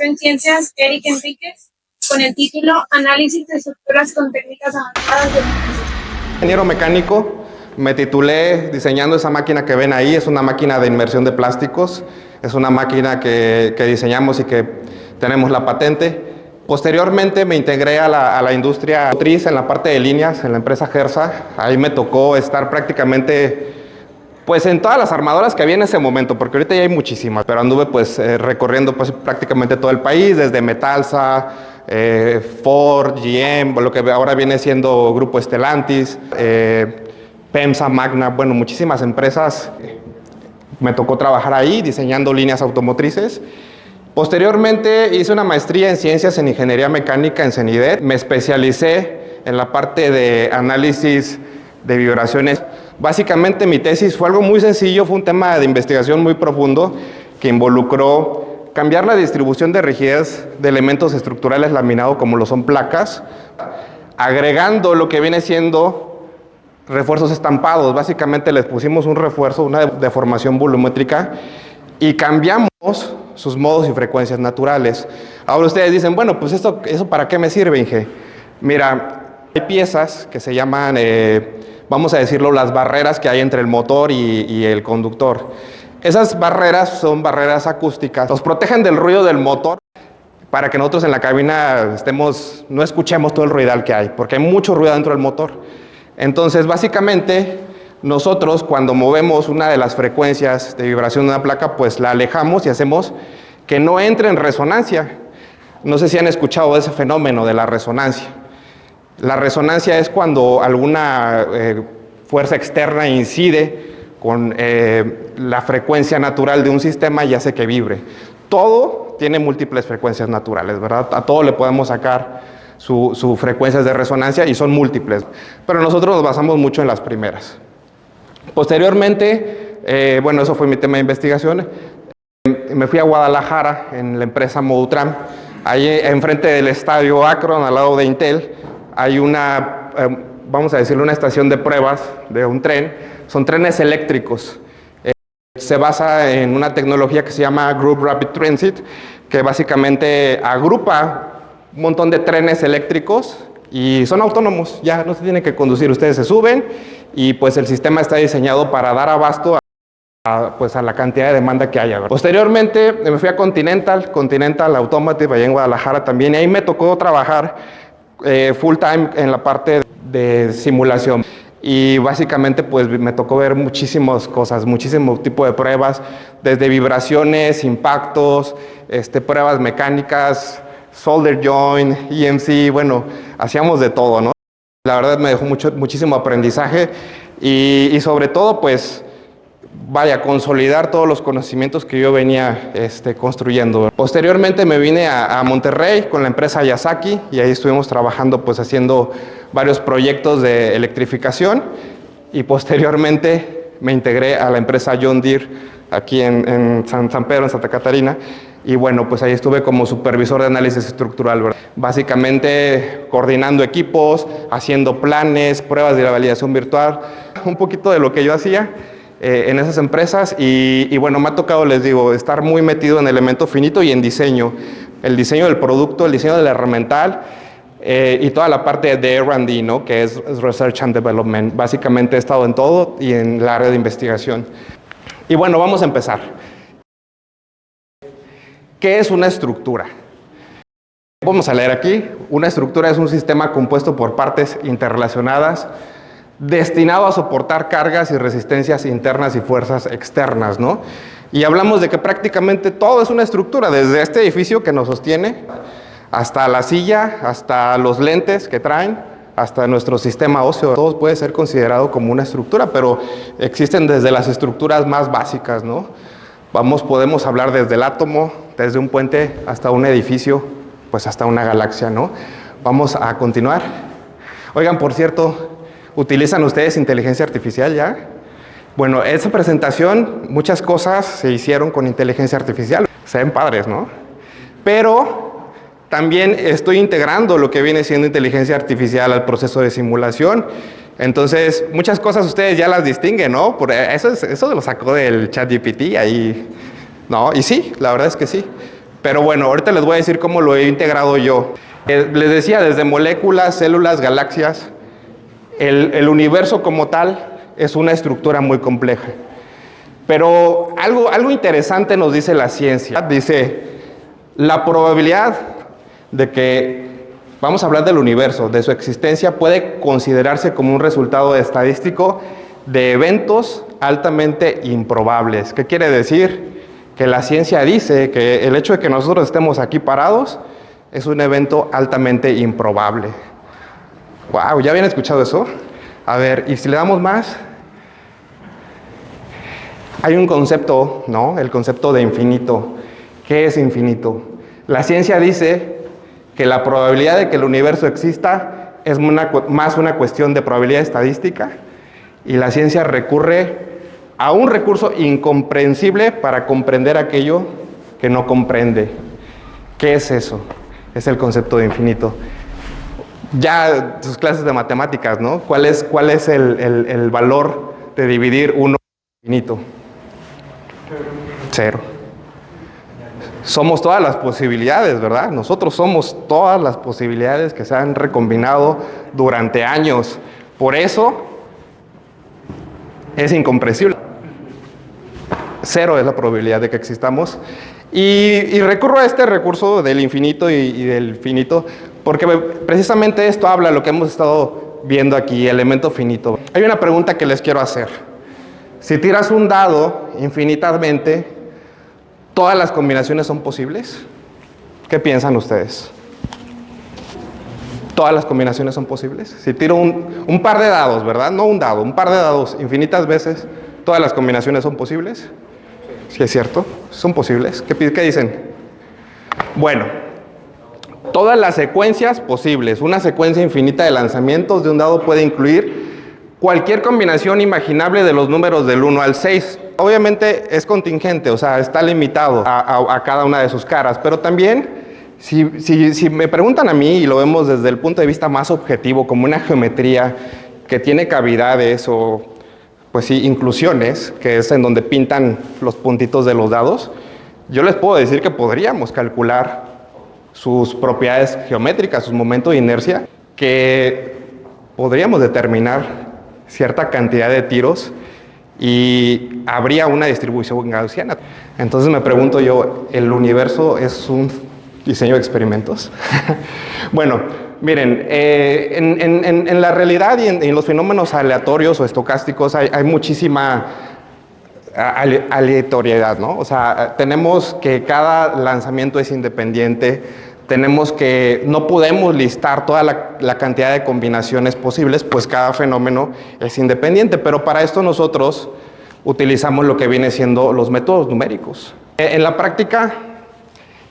maestro en ciencias, Eric Enríquez, con el título Análisis de estructuras con técnicas avanzadas de ingeniero mecánico. Me titulé diseñando esa máquina que ven ahí. Es una máquina de inmersión de plásticos. Es una máquina que diseñamos y que tenemos la patente. Posteriormente me integré a la industria automotriz en la parte de líneas, en la empresa Gersa. Ahí me tocó estar prácticamente pues en todas las armadoras que había en ese momento, porque ahorita ya hay muchísimas, pero anduve pues recorriendo pues prácticamente todo el país, desde Metalsa, Ford, GM, lo que ahora viene siendo Grupo Stellantis, PEMSA, Magna, bueno, muchísimas empresas. Me tocó trabajar ahí diseñando líneas automotrices. Posteriormente hice una maestría en Ciencias en Ingeniería Mecánica en CENIDET. Me especialicé en la parte de análisis de vibraciones. Básicamente mi tesis fue algo muy sencillo, fue un tema de investigación muy profundo que involucró cambiar la distribución de rigidez de elementos estructurales laminados como lo son placas, agregando lo que viene siendo refuerzos estampados. Básicamente les pusimos un refuerzo, una deformación volumétrica, y cambiamos sus modos y frecuencias naturales. Ahora ustedes dicen, bueno, pues ¿eso para qué me sirve, Inge? Mira, hay piezas que se llaman, vamos a decirlo, las barreras que hay entre el motor y el conductor. Esas barreras son barreras acústicas, nos protegen del ruido del motor para que nosotros en la cabina no escuchemos todo el ruidal que hay, porque hay mucho ruido dentro del motor. Entonces, básicamente, nosotros cuando movemos una de las frecuencias de vibración de una placa, pues la alejamos y hacemos que no entre en resonancia. No sé si han escuchado ese fenómeno de la resonancia. La resonancia es cuando alguna fuerza externa incide con la frecuencia natural de un sistema y hace que vibre. Todo tiene múltiples frecuencias naturales, ¿verdad? A todo le podemos sacar sus frecuencias de resonancia y son múltiples, pero nosotros nos basamos mucho en las primeras. Posteriormente, bueno, eso fue mi tema de investigación, me fui a Guadalajara en la empresa Modutram. Ahí enfrente del estadio Akron, al lado de Intel, hay una, vamos a decirlo, una estación de pruebas de un tren. Son trenes eléctricos. Se basa en una tecnología que se llama Group Rapid Transit, que básicamente agrupa un montón de trenes eléctricos y son autónomos, ya no se tienen que conducir, ustedes se suben y pues el sistema está diseñado para dar abasto a la cantidad de demanda que haya, ¿verdad? Posteriormente me fui a Continental Automotive, allá en Guadalajara también, y ahí me tocó trabajar full time en la parte de simulación. Y básicamente pues me tocó ver muchísimas cosas, muchísimo tipo de pruebas, desde vibraciones, impactos, pruebas mecánicas, solder joint, EMC, bueno, hacíamos de todo, ¿no? La verdad me dejó muchísimo aprendizaje y sobre todo pues vaya, consolidar todos los conocimientos que yo venía construyendo. Posteriormente me vine a Monterrey con la empresa Yasaki y ahí estuvimos trabajando pues haciendo varios proyectos de electrificación y posteriormente me integré a la empresa John Deere aquí en San Pedro, en Santa Catarina, y bueno, pues ahí estuve como supervisor de análisis estructural, ¿verdad? Básicamente coordinando equipos, haciendo planes, pruebas de la validación virtual, un poquito de lo que yo hacía en esas empresas y bueno, me ha tocado, les digo, estar muy metido en elemento finito y en diseño, el diseño del producto, el diseño del herramental y toda la parte de R&D, ¿no? Que es Research and Development. Básicamente he estado en todo y en el área de investigación. Y bueno, vamos a empezar. ¿Qué es una estructura? Vamos a leer aquí. Una estructura es un sistema compuesto por partes interrelacionadas destinado a soportar cargas y resistencias internas y fuerzas externas, ¿no? Y hablamos de que prácticamente todo es una estructura, desde este edificio que nos sostiene, hasta la silla, hasta los lentes que traen, hasta nuestro sistema óseo. Todo puede ser considerado como una estructura, pero existen desde las estructuras más básicas, ¿no? Podemos hablar desde el átomo, desde un puente hasta un edificio, pues hasta una galaxia, ¿no? Vamos a continuar. Oigan, por cierto, ¿utilizan ustedes inteligencia artificial ya? Bueno, esa presentación, muchas cosas se hicieron con inteligencia artificial. Se ven padres, ¿no? Pero también estoy integrando lo que viene siendo inteligencia artificial al proceso de simulación. Entonces, muchas cosas ustedes ya las distinguen, ¿no? Eso lo sacó del ChatGPT ahí, ¿no? Y sí, la verdad es que sí. Pero bueno, ahorita les voy a decir cómo lo he integrado yo. Les decía, desde moléculas, células, galaxias, el universo como tal es una estructura muy compleja. Pero algo interesante nos dice la ciencia. Dice, la probabilidad de que, vamos a hablar del universo, de su existencia, puede considerarse como un resultado estadístico de eventos altamente improbables. ¿Qué quiere decir? Que la ciencia dice que el hecho de que nosotros estemos aquí parados es un evento altamente improbable. Wow, ¿ya habían escuchado eso? A ver, y si le damos más, hay un concepto, ¿no? El concepto de infinito. ¿Qué es infinito? La ciencia dice que la probabilidad de que el universo exista es más una cuestión de probabilidad estadística, y la ciencia recurre a un recurso incomprensible para comprender aquello que no comprende. ¿Qué es eso? Es el concepto de infinito. Ya sus clases de matemáticas, ¿no? ¿Cuál es el valor de dividir 1 por infinito? 0. Somos todas las posibilidades, ¿verdad? Nosotros somos todas las posibilidades que se han recombinado durante años. Por eso es incomprensible. 0 es la probabilidad de que existamos. Y recurro a este recurso del infinito y del finito porque precisamente esto habla de lo que hemos estado viendo aquí, elemento finito. Hay una pregunta que les quiero hacer. Si tiras un dado infinitamente, ¿todas las combinaciones son posibles? ¿Qué piensan ustedes? ¿Todas las combinaciones son posibles? Si tiro un par de dados, ¿verdad? No un dado, un par de dados infinitas veces, ¿todas las combinaciones son posibles? Sí, es cierto, son posibles. ¿Qué dicen? Bueno, todas las secuencias posibles, una secuencia infinita de lanzamientos de un dado puede incluir cualquier combinación imaginable de los números del 1 al 6. Obviamente es contingente, o sea, está limitado a cada una de sus caras, pero también, si me preguntan a mí, y lo vemos desde el punto de vista más objetivo, como una geometría que tiene cavidades o, pues sí, inclusiones, que es en donde pintan los puntitos de los dados, yo les puedo decir que podríamos calcular sus propiedades geométricas, sus momentos de inercia, que podríamos determinar cierta cantidad de tiros y habría una distribución gaussiana. Entonces me pregunto yo, ¿el universo es un diseño de experimentos? Bueno, miren, en la realidad y en los fenómenos aleatorios o estocásticos hay muchísima aleatoriedad, ¿no? O sea, tenemos que cada lanzamiento es independiente, tenemos que, no podemos listar toda la cantidad de combinaciones posibles, pues cada fenómeno es independiente, pero para esto nosotros utilizamos lo que viene siendo los métodos numéricos. En la práctica,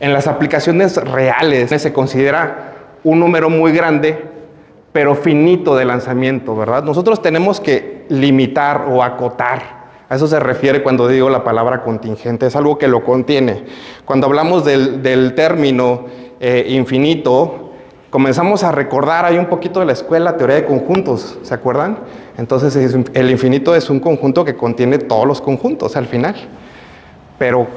en las aplicaciones reales, se considera un número muy grande, pero finito de lanzamiento, ¿verdad? Nosotros tenemos que limitar o acotar. A eso se refiere cuando digo la palabra contingente, es algo que lo contiene. Cuando hablamos del término infinito, comenzamos a recordar ahí un poquito de la escuela, teoría de conjuntos, ¿se acuerdan? Entonces el infinito es un conjunto que contiene todos los conjuntos al final. Pero,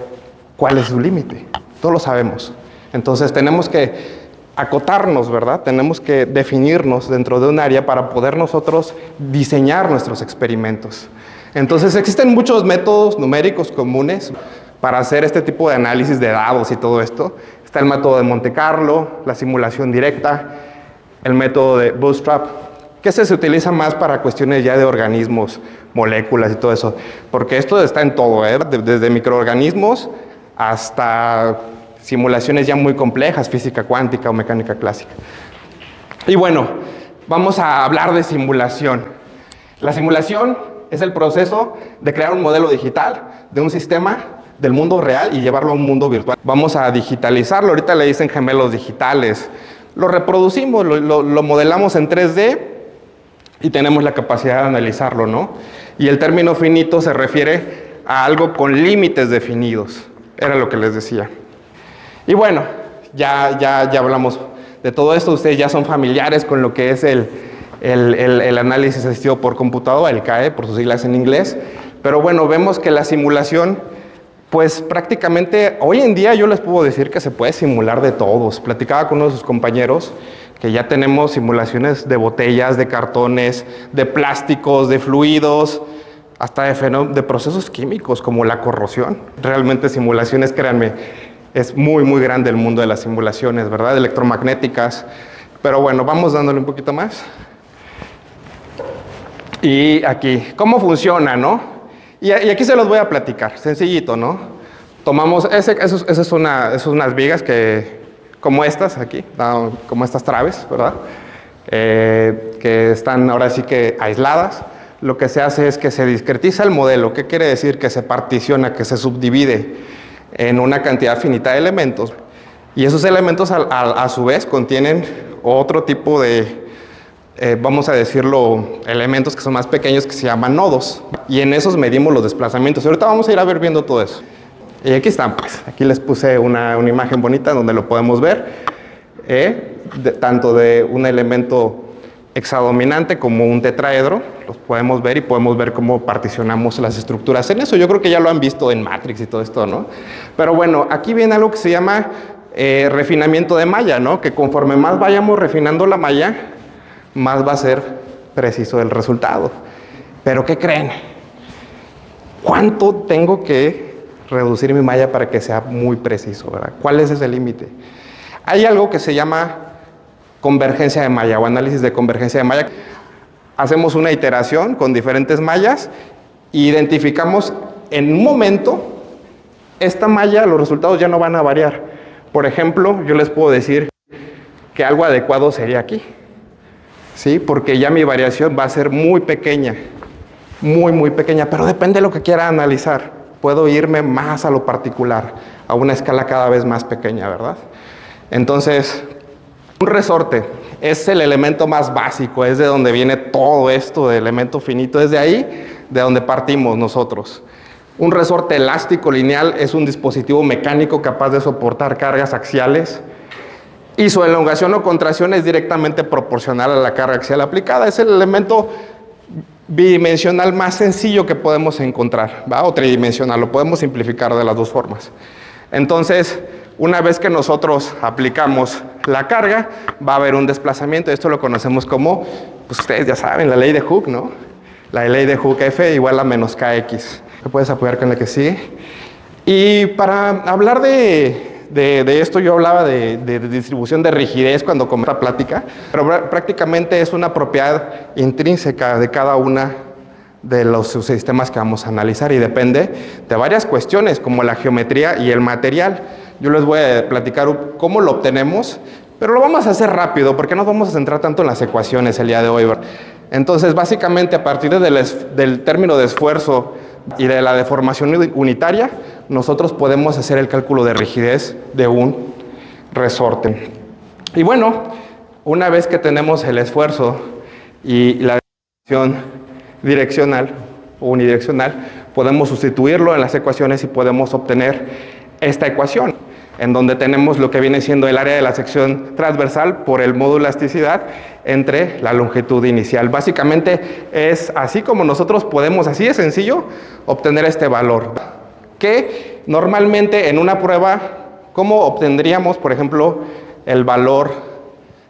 ¿cuál es su límite? Todos lo sabemos. Entonces tenemos que acotarnos, ¿verdad? Tenemos que definirnos dentro de un área para poder nosotros diseñar nuestros experimentos. Entonces existen muchos métodos numéricos comunes para hacer este tipo de análisis de dados y todo esto. Está el método de Monte Carlo, la simulación directa, el método de Bootstrap, que se utiliza más para cuestiones ya de organismos, moléculas y todo eso, porque esto está en todo, desde microorganismos hasta simulaciones ya muy complejas, física cuántica o mecánica clásica. Y bueno, vamos a hablar de simulación. La simulación es el proceso de crear un modelo digital de un sistema del mundo real y llevarlo a un mundo virtual. Vamos a digitalizarlo, ahorita le dicen gemelos digitales. Lo reproducimos, lo modelamos en 3D y tenemos la capacidad de analizarlo, ¿no? Y el término finito se refiere a algo con límites definidos. Era lo que les decía. Y bueno, ya hablamos de todo esto. Ustedes ya son familiares con lo que es el análisis asistido por computadora, el CAE, por sus siglas en inglés. Pero bueno, vemos que la simulación Pues prácticamente hoy en día yo les puedo decir que se puede simular de todos. Platicaba con uno de sus compañeros que ya tenemos simulaciones de botellas, de cartones, de plásticos, de fluidos, hasta de procesos químicos como la corrosión. Realmente simulaciones, créanme, es muy, muy grande el mundo de las simulaciones, ¿verdad? Electromagnéticas. Pero bueno, vamos dándole un poquito más. Y aquí, ¿cómo funciona, no? Y aquí se los voy a platicar, sencillito, ¿no? Tomamos, esas son unas vigas como estas aquí, como estas traves, ¿verdad? Que están ahora sí que aisladas. Lo que se hace es que se discretiza el modelo. ¿Qué quiere decir? Que se particiona, que se subdivide en una cantidad finita de elementos. Y esos elementos a su vez contienen otro tipo de, vamos a decirlo, elementos que son más pequeños que se llaman nodos. Y en esos medimos los desplazamientos. Y ahorita vamos a ir viendo todo eso. Y aquí están, pues. Aquí les puse una imagen bonita donde lo podemos ver. Tanto de un elemento hexadominante como un tetraedro. Los podemos ver y podemos ver cómo particionamos las estructuras en eso. Yo creo que ya lo han visto en Matrix y todo esto, ¿no? Pero bueno, aquí viene algo que se llama refinamiento de malla, ¿no? Que conforme más vayamos refinando la malla, más va a ser preciso el resultado. Pero ¿qué creen? ¿Cuánto tengo que reducir mi malla para que sea muy preciso, ¿verdad? ¿Cuál es ese límite? Hay algo que se llama convergencia de malla o análisis de convergencia de malla. Hacemos una iteración con diferentes mallas e identificamos en un momento esta malla, los resultados ya no van a variar. Por ejemplo, yo les puedo decir que algo adecuado sería aquí, ¿sí? Porque ya mi variación va a ser muy pequeña, muy pequeña, pero depende de lo que quiera analizar. Puedo irme más a lo particular, a una escala cada vez más pequeña, ¿verdad? Entonces, un resorte es el elemento más básico, es de donde viene todo esto de elemento finito, es de ahí de donde partimos nosotros. Un resorte elástico lineal es un dispositivo mecánico capaz de soportar cargas axiales y su elongación o contracción es directamente proporcional a la carga axial aplicada. Es el elemento bidimensional más sencillo que podemos encontrar, ¿va? O tridimensional, lo podemos simplificar de las dos formas. Entonces, una vez que nosotros aplicamos la carga, va a haber un desplazamiento. Esto lo conocemos como, pues ustedes ya saben, la ley de Hooke, ¿no? La ley de Hooke, F igual a menos KX. ¿Me puedes apoyar con la que sigue? Y para hablar de esto, yo hablaba de distribución de rigidez cuando comencé la plática, pero prácticamente es una propiedad intrínseca de cada una de los subsistemas que vamos a analizar y depende de varias cuestiones como la geometría y el material. Yo les voy a platicar cómo lo obtenemos, pero lo vamos a hacer rápido porque no vamos a centrar tanto en las ecuaciones el día de hoy. Entonces, básicamente, a partir del término de esfuerzo y de la deformación unitaria, nosotros podemos hacer el cálculo de rigidez de un resorte. Y bueno, una vez que tenemos el esfuerzo y la deformación direccional o unidireccional, podemos sustituirlo en las ecuaciones y podemos obtener esta ecuación, en donde tenemos lo que viene siendo el área de la sección transversal por el módulo elasticidad entre la longitud inicial. Básicamente es así como nosotros podemos, así de sencillo, obtener este valor. Que normalmente en una prueba, ¿cómo obtendríamos, por ejemplo, el valor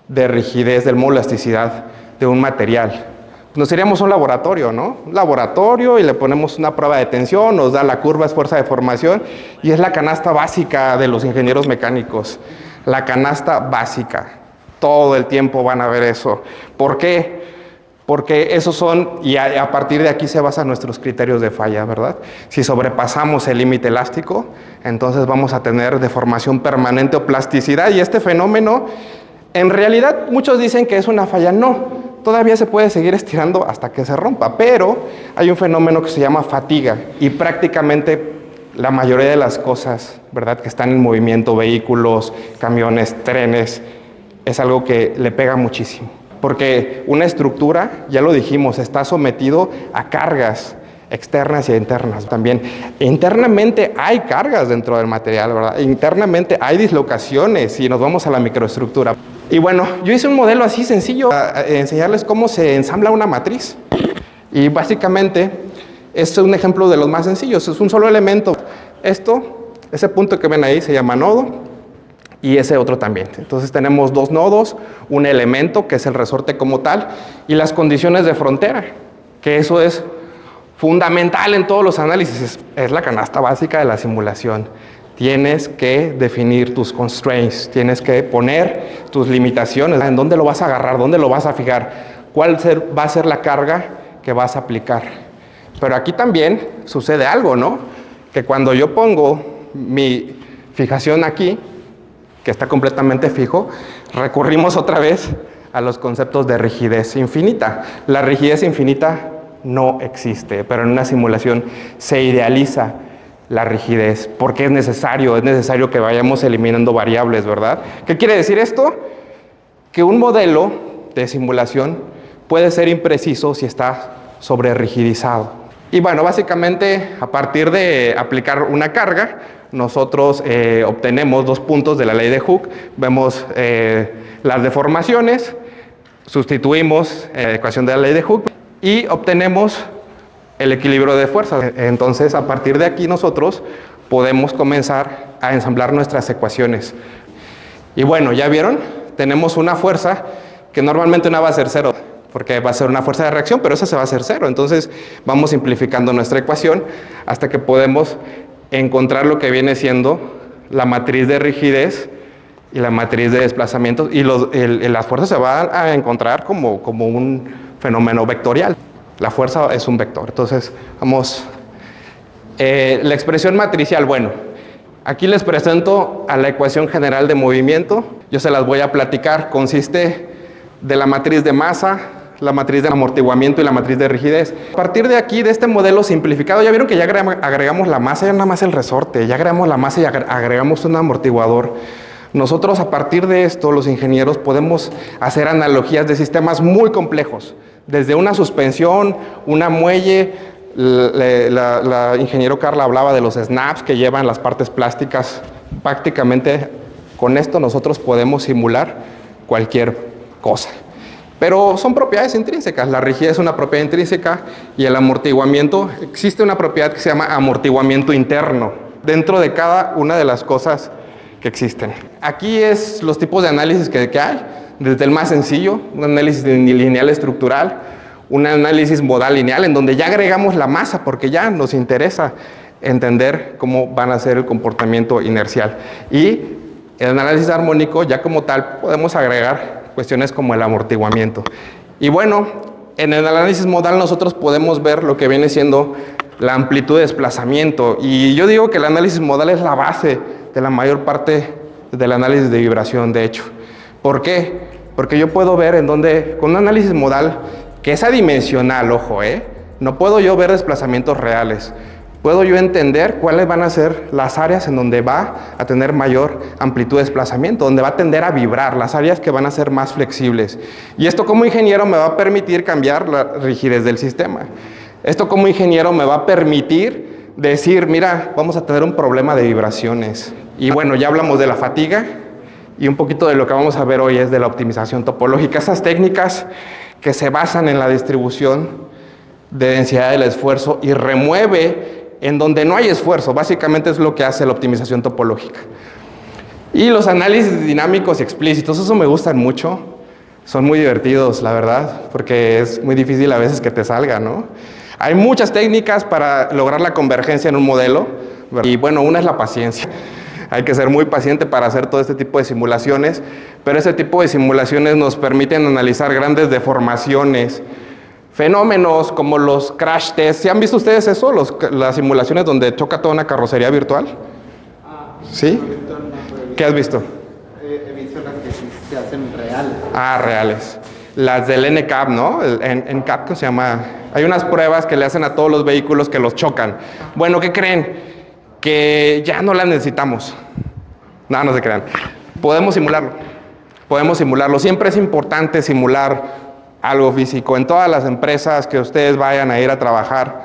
de rigidez del módulo de elasticidad de un material? Nos iríamos a un laboratorio, ¿no? Un laboratorio y le ponemos una prueba de tensión, nos da la curva, es fuerza de formación y es la canasta básica de los ingenieros mecánicos. La canasta básica. Todo el tiempo van a ver eso. ¿Por qué? Porque esos son, y a partir de aquí se basan nuestros criterios de falla, ¿verdad? Si sobrepasamos el límite elástico, entonces vamos a tener deformación permanente o plasticidad y este fenómeno, en realidad muchos dicen que es una falla, no. Todavía se puede seguir estirando hasta que se rompa, pero hay un fenómeno que se llama fatiga y prácticamente la mayoría de las cosas, ¿verdad?, que están en movimiento, vehículos, camiones, trenes, es algo que le pega muchísimo. Porque una estructura, ya lo dijimos, está sometido a cargas externas y internas también. Internamente hay cargas dentro del material, ¿verdad? Internamente hay dislocaciones y nos vamos a la microestructura. Y bueno, yo hice un modelo así sencillo para enseñarles cómo se ensambla una matriz. Y básicamente, este es un ejemplo de los más sencillos. Es un solo elemento Ese punto que ven ahí se llama nodo y ese otro también. Entonces tenemos dos nodos, un elemento que es el resorte como tal y las condiciones de frontera, que eso es fundamental en todos los análisis, es la canasta básica de la simulación. Tienes que definir tus constraints, tienes que poner tus limitaciones, en dónde lo vas a agarrar, dónde lo vas a fijar, cuál va a ser la carga que vas a aplicar. Pero aquí también sucede algo, ¿no? Que cuando yo pongo mi fijación aquí, que está completamente fijo, recurrimos otra vez a los conceptos de rigidez infinita. La rigidez infinita no existe, pero en una simulación se idealiza la rigidez, porque es necesario que vayamos eliminando variables, ¿verdad? ¿Qué quiere decir esto? Que un modelo de simulación puede ser impreciso si está sobre-rigidizado. Y bueno, básicamente, a partir de aplicar una carga, nosotros obtenemos 2 puntos de la ley de Hooke. Vemos las deformaciones, sustituimos la ecuación de la ley de Hooke y obtenemos el equilibrio de fuerzas. Entonces, a partir de aquí nosotros podemos comenzar a ensamblar nuestras ecuaciones. Y bueno, ¿ya vieron? Tenemos una fuerza que normalmente no va a ser 0, porque va a ser una fuerza de reacción, pero esa se va a hacer 0. Entonces, vamos simplificando nuestra ecuación hasta que podemos encontrar lo que viene siendo la matriz de rigidez y la matriz de desplazamiento. Y las fuerzas se van a encontrar como un fenómeno vectorial. La fuerza es un vector. Entonces, vamos. La expresión matricial, bueno, aquí les presento a la ecuación general de movimiento. Yo se las voy a platicar. Consiste de la matriz de masa, la matriz de amortiguamiento y la matriz de rigidez. A partir de aquí, de este modelo simplificado, ya vieron que ya agregamos la masa, ya nada más el resorte, ya agregamos la masa y agregamos un amortiguador. Nosotros, a partir de esto, los ingenieros podemos hacer analogías de sistemas muy complejos, desde una suspensión, una muelle. La ingeniero Carla hablaba de los snaps que llevan las partes plásticas. Prácticamente con esto nosotros podemos simular cualquier cosa. Pero son propiedades intrínsecas. La rigidez es una propiedad intrínseca y el amortiguamiento, existe una propiedad que se llama amortiguamiento interno dentro de cada una de las cosas que existen. Aquí es los tipos de análisis que hay, desde el más sencillo, un análisis lineal estructural, un análisis modal lineal en donde ya agregamos la masa porque ya nos interesa entender cómo van a ser el comportamiento inercial. Y el análisis armónico ya como tal podemos agregar cuestiones como el amortiguamiento. Y bueno, en el análisis modal nosotros podemos ver lo que viene siendo la amplitud de desplazamiento. Y yo digo que el análisis modal es la base de la mayor parte del análisis de vibración, de hecho. ¿Por qué? Porque yo puedo ver en donde, con un análisis modal que es adimensional, ojo, no puedo yo ver desplazamientos reales. Puedo yo entender cuáles van a ser las áreas en donde va a tener mayor amplitud de desplazamiento, donde va a tender a vibrar, las áreas que van a ser más flexibles. Y esto como ingeniero me va a permitir cambiar la rigidez del sistema. Esto como ingeniero me va a permitir decir, mira, vamos a tener un problema de vibraciones. Y bueno, ya hablamos de la fatiga y un poquito de lo que vamos a ver hoy es de la optimización topológica. Esas técnicas que se basan en la distribución de densidad del esfuerzo y remueve en donde no hay esfuerzo, básicamente es lo que hace la optimización topológica. Y los análisis dinámicos y explícitos, eso me gustan mucho, son muy divertidos, la verdad, porque es muy difícil a veces que te salga, ¿no? Hay muchas técnicas para lograr la convergencia en un modelo, y bueno, una es la paciencia. Hay que ser muy paciente para hacer todo este tipo de simulaciones, pero este tipo de simulaciones nos permiten analizar grandes deformaciones, fenómenos como los crash tests. ¿Sí han visto ustedes eso? Las simulaciones donde choca toda una carrocería virtual. ¿Sí? ¿Qué has visto? He visto las que sí se hacen reales. Reales. Las del NCAP, ¿no? El NCAP, que se llama. Hay unas pruebas que le hacen a todos los vehículos que los chocan. Bueno, ¿qué creen? Que ya no las necesitamos. No se crean. Podemos simularlo. Podemos simularlo. Siempre es importante simular algo físico. En todas las empresas que ustedes vayan a ir a trabajar,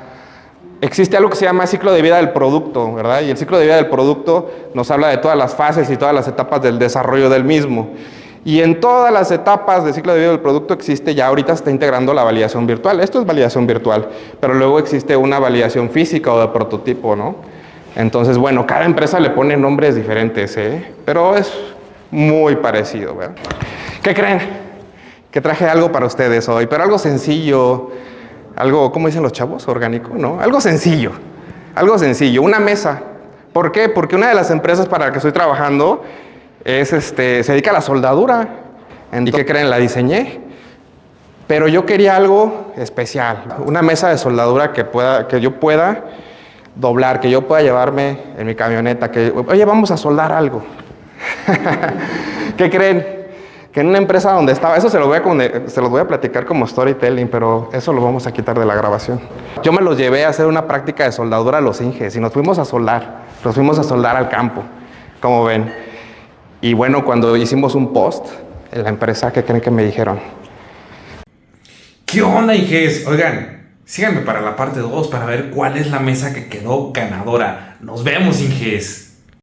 existe algo que se llama ciclo de vida del producto, ¿verdad? Y el ciclo de vida del producto nos habla de todas las fases y todas las etapas del desarrollo del mismo. Y en todas las etapas del ciclo de vida del producto existe, ya ahorita se está integrando la validación virtual. Esto es validación virtual, pero luego existe una validación física o de prototipo, ¿no? Entonces, bueno, cada empresa le pone nombres diferentes, pero es muy parecido, ¿verdad? ¿Qué creen? Que traje algo para ustedes hoy, pero algo sencillo, algo, ¿cómo dicen los chavos? Orgánico, ¿no? Algo sencillo, una mesa. ¿Por qué? Porque una de las empresas para la que estoy trabajando se dedica a la soldadura. ¿Y qué creen? La diseñé. Pero yo quería algo especial, una mesa de soldadura que yo pueda doblar, que yo pueda llevarme en mi camioneta, oye, vamos a soldar algo. ¿Qué creen? Que en una empresa donde estaba, eso se los voy a platicar como storytelling, pero eso lo vamos a quitar de la grabación. Yo me los llevé a hacer una práctica de soldadura a los Inges y nos fuimos a soldar al campo, como ven. Y bueno, cuando hicimos un post en la empresa, ¿qué creen que me dijeron? ¿Qué onda, Inges? Oigan, síganme para la parte 2 para ver cuál es la mesa que quedó ganadora. Nos vemos, Inges.